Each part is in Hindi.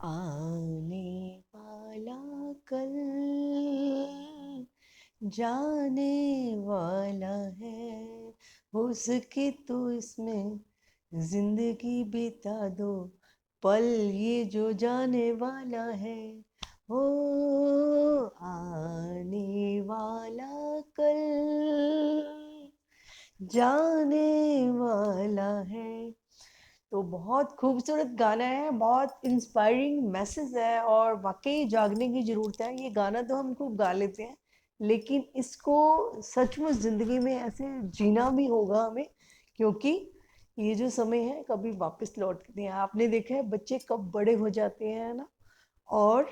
आने वाला कल जाने वाला है, हो सके तो इसमें जिंदगी बिता दो, पल ये जो जाने वाला है। हो आने वाला कल जाने वाला है। तो बहुत खूबसूरत गाना है, बहुत इंस्पायरिंग मैसेज है और वाकई जागने की ज़रूरत है। ये गाना तो हम खूब गा लेते हैं, लेकिन इसको सचमुच ज़िंदगी में ऐसे जीना भी होगा हमें, क्योंकि ये जो समय है कभी वापस लौटते हैं। आपने देखा है बच्चे कब बड़े हो जाते हैं ना, और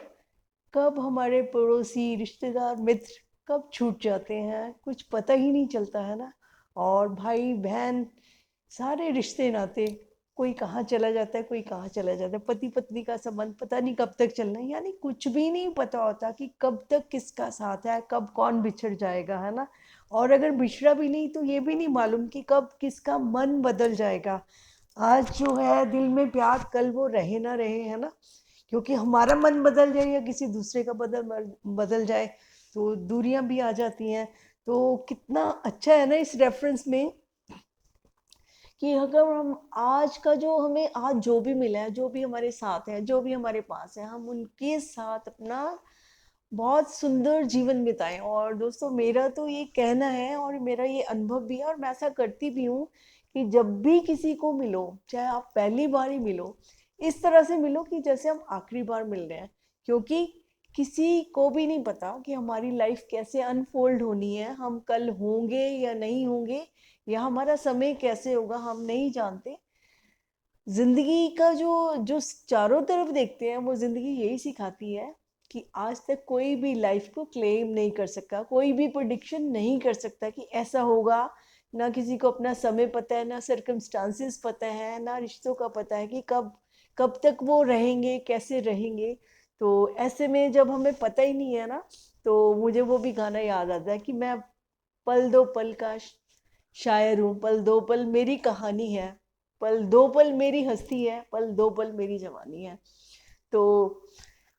कब हमारे पड़ोसी रिश्तेदार मित्र कब छूट जाते हैं, कुछ पता ही नहीं चलता है ना। और भाई बहन सारे रिश्ते नाते, कोई कहाँ चला जाता है, कोई कहाँ चला जाता है। पति पत्नी का संबंध पता नहीं कब तक चलना है, यानी कुछ भी नहीं पता होता कि कब तक किसका साथ है, कब कौन बिछड़ जाएगा, है ना। और अगर बिछड़ा भी नहीं तो ये भी नहीं मालूम कि कब किसका मन बदल जाएगा। आज जो है दिल में प्यार, कल वो रहे ना रहे, है ना। क्योंकि हमारा मन बदल जाए या किसी दूसरे का बदल जाए तो दूरियां भी आ जाती हैं। तो कितना अच्छा है ना इस रेफरेंस में कि अगर हम आज का जो हमें आज जो भी मिला है, जो भी हमारे साथ है, जो भी हमारे पास है, हम उनके साथ अपना बहुत सुंदर जीवन बिताएं। और दोस्तों मेरा तो ये कहना है और मेरा ये अनुभव भी है, और मैं ऐसा करती भी हूँ कि जब भी किसी को मिलो, चाहे आप पहली बार ही मिलो, इस तरह से मिलो कि जैसे हम आखिरी बार मिल रहे हैं। क्योंकि किसी को भी नहीं पता कि हमारी लाइफ कैसे अनफोल्ड होनी है, हम कल होंगे या नहीं होंगे, या हमारा समय कैसे होगा, हम नहीं जानते। जिंदगी का जो जो चारों तरफ देखते हैं वो जिंदगी यही सिखाती है कि आज तक कोई भी लाइफ को क्लेम नहीं कर सका, कोई भी प्रेडिक्शन नहीं कर सकता कि ऐसा होगा। ना किसी को अपना समय पता है, ना सर्कमस्टांसिस पता है, ना रिश्तों का पता है कि कब कब तक वो रहेंगे, कैसे रहेंगे। तो ऐसे में जब हमें पता ही नहीं है ना, तो मुझे वो भी गाना याद आता है कि मैं पल दो पल का शायर हूँ, पल दो पल मेरी कहानी है, पल दो पल मेरी हस्ती है, पल दो पल मेरी जवानी है। तो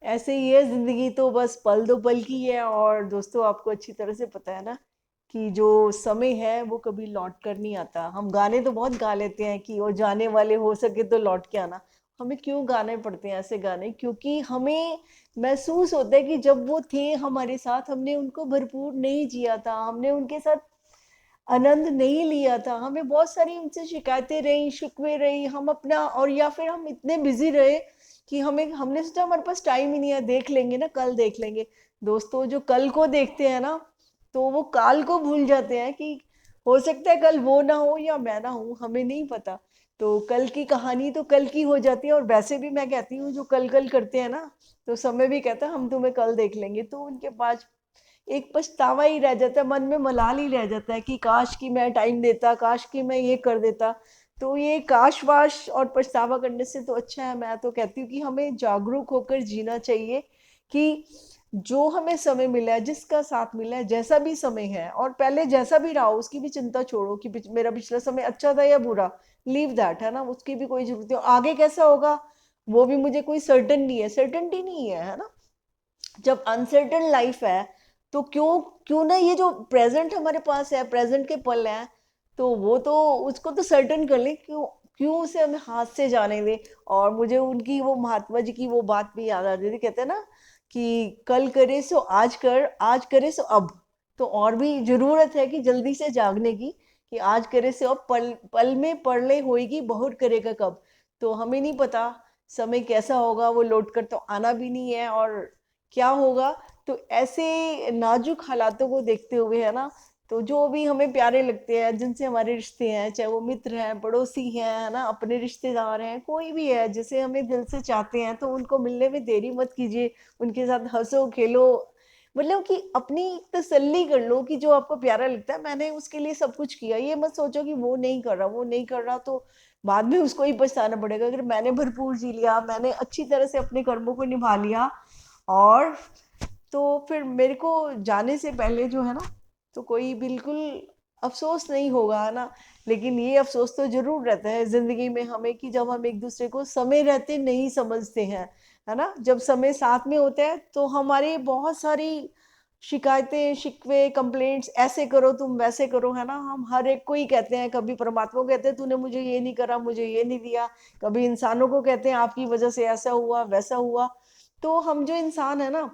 ऐसे ही है जिंदगी, तो बस पल दो पल की है। और दोस्तों आपको अच्छी तरह से पता है ना कि जो समय है वो कभी लौट कर नहीं आता। हम गाने तो बहुत गा लेते हैं कि वो जाने वाले हो सके तो लौट के आना। हमें क्यों गाने पड़ते हैं ऐसे गाने, क्योंकि हमें महसूस होता है कि जब वो थे हमारे साथ, हमने उनको भरपूर नहीं जिया था, हमने उनके साथ आनंद नहीं लिया था, हमें बहुत सारी उनसे शिकायतें रही, शिकवे रही, हम अपना, और या फिर हम इतने बिजी रहे कि हमने सोचा हमारे पास टाइम ही नहीं है, देख लेंगे ना, कल देख लेंगे। दोस्तों जो कल को देखते हैं ना, तो वो काल को भूल जाते हैं कि हो सकता है कल वो ना हो या मैं ना हूँ, हमें नहीं पता। तो कल की कहानी तो कल की हो जाती है। और वैसे भी मैं कहती हूँ जो कल कल करते हैं ना, तो समय भी कहता है हम तुम्हें कल देख लेंगे, तो उनके पास एक पछतावा ही रह जाता है, मन में मलाल ही रह जाता है कि काश कि मैं टाइम देता, काश कि मैं ये कर देता। तो ये काश वाश और पछतावा करने से तो अच्छा है, मैं तो कहती हूँ कि हमें जागरूक होकर जीना चाहिए कि जो हमें समय मिला है, जिसका साथ मिला है, जैसा भी समय है, और पहले जैसा भी रहा हो उसकी भी चिंता छोड़ो कि मेरा पिछला समय अच्छा था या बुरा, लीव दैट, है ना, उसकी भी कोई जरूरत नहीं। आगे कैसा होगा वो भी मुझे कोई सर्टन नहीं है, सर्टनटी नहीं है ना। जब अनसर्टन लाइफ है तो क्यों क्यों ना ये जो प्रेजेंट हमारे पास है, प्रेजेंट के पल हैं, तो वो तो उसको तो सर्टन कर ले, क्यों क्यों उसे हमें हाथ से जाने दे। और मुझे उनकी वो महात्मा जी की वो बात भी याद आती थी, कहते हैं ना कि कल करे सो आज कर, आज करे सो अब। तो और भी जरूरत है कि जल्दी से जागने की, कि आज करे सो अब, पल पल में पड़ले होएगी बहुत करेगा कब। तो हमें नहीं पता समय कैसा होगा, वो लौट कर तो आना भी नहीं है, और क्या होगा। तो ऐसे नाजुक हालातों को देखते हुए, है ना, तो जो भी हमें प्यारे लगते हैं, जिनसे हमारे रिश्ते हैं, चाहे वो मित्र हैं, पड़ोसी हैं, है ना, अपने रिश्तेदार हैं, कोई भी है जिसे हमें दिल से चाहते हैं, तो उनको मिलने में देरी मत कीजिए। उनके साथ हंसो खेलो, मतलब कि अपनी तसल्ली कर लो कि जो आपको प्यारा लगता है मैंने उसके लिए सब कुछ किया। ये मत सोचो कि वो नहीं कर रहा, वो नहीं कर रहा, तो बाद में उसको ही पछताना पड़ेगा। अगर मैंने भरपूर जी लिया, मैंने अच्छी तरह से अपने कर्मों को निभा लिया, और तो फिर मेरे को जाने से पहले जो है ना, तो कोई बिल्कुल अफ़सोस नहीं होगा, है ना? लेकिन ये अफ़सोस तो ज़रूर रहता है ज़िंदगी में हमें कि जब हम एक-दूसरे को समय रहते नहीं समझते हैं, है ना? जब समय साथ में होता है तो हमारी बहुत सारी शिकायतें, शिकवे, कंप्लेंट्स ऐसे करो तुम, वैसे करो, है ना? हम हर एक को ही कहते हैं, कभी परमात्मा को कहते हैं तूने मुझे ये नहीं करा, मुझे ये नहीं दिया, कभी इंसानों को कहते हैं आपकी वज़ह से ऐसा हुआ, वैसा हुआ। तो हम जो इंसान है ना,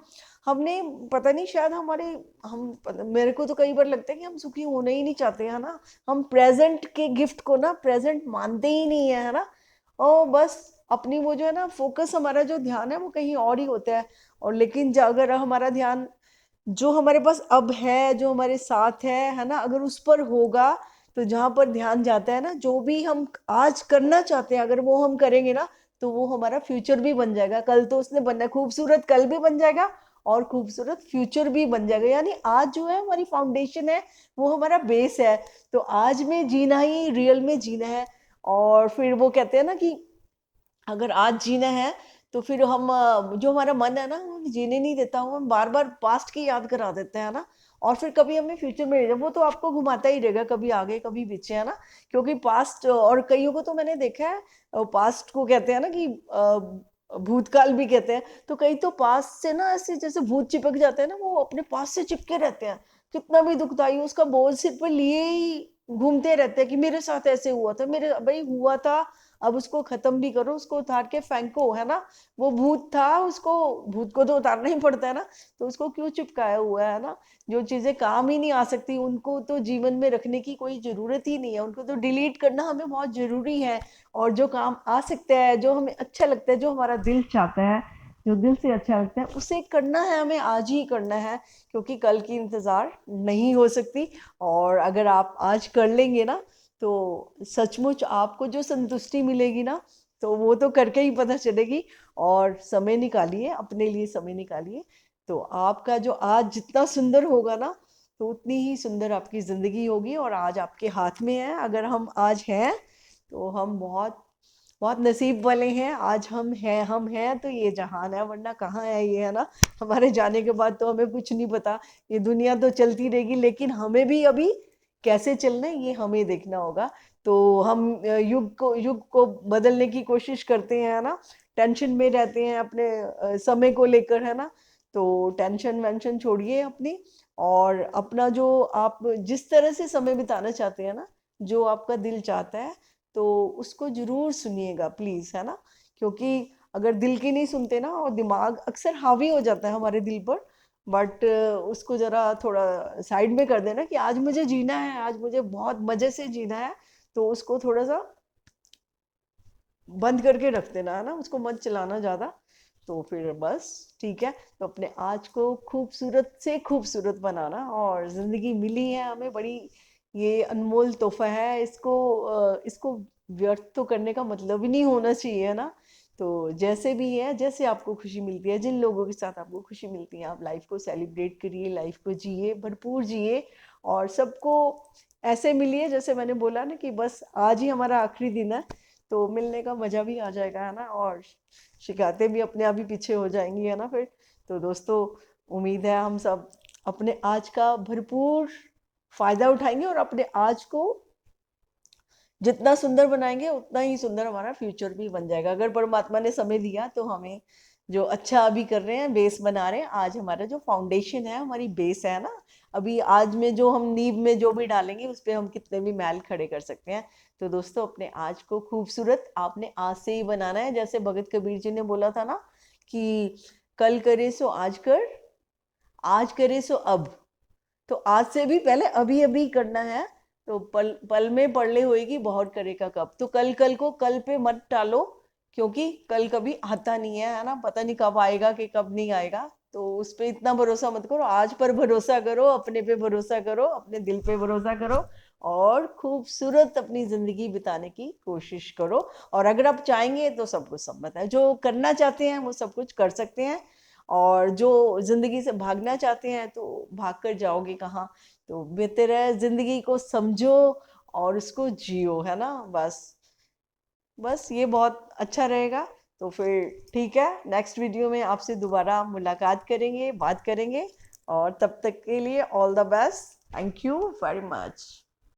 हमने पता नहीं शायद हमारे हम पता मेरे को तो कई बार लगता है कि हम सुखी होना ही नहीं चाहते, है ना? हम प्रेज़ेंट के गिफ्ट को ना प्रेज़ेंट मानते ही नहीं है, है ना? और बस अपनी वो जो है ना फ़ोकस हमारा जो ध्यान है वो कहीं और ही होता है। और लेकिन ज अगर हमारा ध्यान जो हमारे पास अब है, जो हमारे साथ है ना? अगर उस पर होगा, तो जहाँ पर ध्यान जाता है ना, जो भी हम आज करना चाहते हैं, अगर वो हम करेंगे ना, तो वो हमारा फ्यूचर भी बन जाएगा। कल तो उसने बनना है, खूबसूरत कल भी बन जाएगा और खूबसूरत फ्यूचर भी बन जाएगा। यानी आज जो है हमारी फाउंडेशन है, वो हमारा बेस है। तो आज में जीना ही रियल में जीना है। और फिर वो कहते हैं ना कि अगर आज जीना है तो फिर हम जो हमारा मन है ना वो जीने नहीं देता, वो हम बार-बार पास्ट की याद करा देते हैं ना, और फिर कभी हमें फ्यूचर में ले जाए, वो तो आपको घुमाता ही रहेगा, कभी आगे कभी पीछे, है ना? क्योंकि पास्ट और कईयों को तो मैंने देखा है पास्ट को कहते हैं ना कि भूतकाल भी कहते हैं, तो कई तो पास्ट से ना ऐसे जैसे भूत चिपक जाते हैं ना, वो अपने पास्ट से चिपके रहते हैं। कितना भी दुखदाई हो उसका बोझ सिर पर लिए ही घूमते रहते हैं कि मेरे साथ ऐसे हुआ था, मेरे भई हुआ था, अब उसको खत्म भी करो, उसको उतार के फेंको, है ना? वो भूत था, उसको भूत को तो उतारना ही पड़ता है ना, तो उसको क्यों चिपकाया हुआ है ना? जो चीज़ें काम ही नहीं आ सकती, उनको तो जीवन में रखने की कोई ज़रूरत ही नहीं है, उनको तो डिलीट करना हमें बहुत ज़रूरी है। और जो काम आ सकता है, जो हमें अच्छा लगता है, जो हमारा दिल चाहता है, जो दिल से अच्छा लगता है, उसे करना है, हमें आज ही करना है, क्योंकि कल की इंतज़ार नहीं हो सकती। और अगर आप आज कर लेंगे ना, तो सचमुच आपको जो संतुष्टि मिलेगी ना, तो वो तो करके ही पता चलेगी। और समय निकालिए, अपने लिए समय निकालिए, तो आपका जो आज जितना सुंदर होगा ना, तो उतनी ही सुंदर आपकी ज़िंदगी होगी। और आज आपके हाथ में है, अगर हम आज हैं, तो हम बहुत बहुत नसीब वाले हैं। आज हम हैं तो ये जहान है, वरना कहाँ है ये, है ना? हमारे जाने के बाद तो हमें कुछ नहीं पता। ये दुनिया तो चलती रहेगी, लेकिन हमें भी अभी कैसे चलना है ये हमें देखना होगा। तो हम युग को बदलने की कोशिश करते हैं, है ना? टेंशन में रहते हैं अपने समय को लेकर, है ना? तो टेंशन-वेंशन छोड़िए अपनी, और अपना जो आप जिस तरह से समय बिताना चाहते हैं ना, जो आपका दिल चाहता है, तो उसको ज़रूर सुनिएगा प्लीज़, है ना? क्योंकि अगर दिल की नहीं सुनते ना, और दिमाग अक्सर हावी हो जाता है हमारे दिल पर, बट उसको ज़रा थोड़ा साइड में कर देना कि आज मुझे जीना है, आज मुझे बहुत मज़े से जीना है, तो उसको थोड़ा-सा बंद करके रख देना, है ना? उसको मत चलाना ज़्यादा, तो फिर बस ठीक है। तो अपने आज को खूबसूरत से खूबसूरत बनाना, और ज़िंदगी मिली है हमें बड़ी, ये अनमोल तोहफ़ा है, इसको व्यर्थ तो करने का मतलब ही नहीं होना चाहिए, है ना? तो जैसे भी है, जैसे आपको खुशी मिलती है, जिन लोगों के साथ आपको खुशी मिलती है, आप लाइफ़ को सेलिब्रेट करिए, लाइफ़ को जिए, भरपूर जिए, और सबको ऐसे मिलिए जैसे मैंने बोला ना कि बस आज ही हमारा आखिरी दिन है, तो मिलने का मज़ा भी आ जाएगा, है ना? और शिकायतें भी अपने आप ही पीछे हो जाएँगी, है ना फिर? तो दोस्तों, उम्मीद है हम सब अपने आज का भरपूर फ़ायदा उठाएँगे, और अपने आज को जितना सुंदर बनाएँगे, उतना ही सुंदर हमारा फ्यूचर भी बन जाएगा। अगर परमात्मा ने समय दिया तो हमें जो अच्छा अभी कर रहे हैं, बेस बना रहे हैं, आज हमारा जो फाउंडेशन है, हमारी बेस है ना, अभी आज में जो हम नींव में जो भी डालेंगे, उस पे हम कितने भी महल खड़े कर सकते हैं। तो दोस्तों, अपने आज को खूबसूरत आपने आज से ही बनाना है। जैसे भगत कबीर जी ने बोला था ना कि कल करे सो आज कर, आज करे सो अब। तो आज से भी पहले अभी-अभी करना है, तो पल पल में पड़ले होएगी बहुत करेगा कब। तो कल को कल पे मत टालो, क्योंकि कल कभी आता नहीं है ना? पता नहीं कब आएगा कि कब नहीं आएगा। तो उस पे इतना भरोसा मत करो, आज पर भरोसा करो, अपने पे भरोसा करो, अपने दिल पे भरोसा करो, और खूबसूरत अपनी ज़िंदगी बिताने की कोशिश करो। और अगर आप चाहेंगे तो सब कुछ संभव है, जो करना चाहते हैं वो सब कुछ कर सकते हैं, और जो ज़िंदगी से भागना चाहते हैं तो भाग कर जाओगे कहाँ? तो बेहतर है ज़िंदगी को समझो और उसको जियो, है ना? बस ये बहुत अच्छा रहेगा। तो फिर ठीक है, नेक्स्ट वीडियो में आपसे दोबारा मुलाकात करेंगे, बात करेंगे, और तब तक के लिए all the best. Thank you very much.